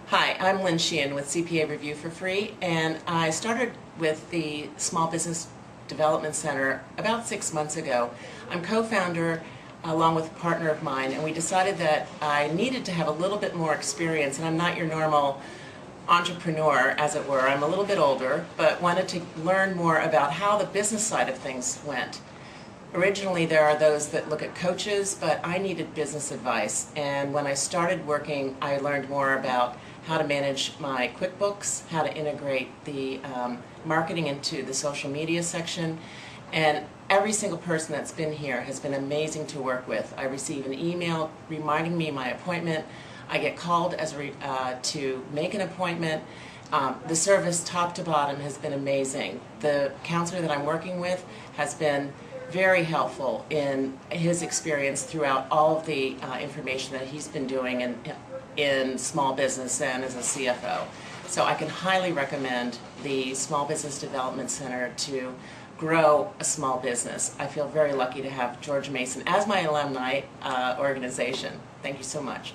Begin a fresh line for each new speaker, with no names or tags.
Hi, I'm Lynn Sheehan with CPA Review for Free, and I started with the Small Business Development Center about 6 months ago. I'm co-founder along with a partner of mine, and we decided that I needed to have a little bit more experience, and I'm not your normal entrepreneur, as it were. I'm a little bit older, but wanted to learn more about how the business side of things went. Originally, there are those that look at coaches, but I needed business advice. And when I started working, I learned more about how to manage my QuickBooks, how to integrate the marketing into the social media section. And every single person that's been here has been amazing to work with. I receive an email reminding me of my appointment. I get called to make an appointment. The service top to bottom has been amazing. The counselor that I'm working with has been very helpful in his experience throughout all of the information that he's been doing in small business and as a CFO. So I can highly recommend the Small Business Development Center to grow a small business. I feel very lucky to have George Mason as my alumni organization. Thank you so much.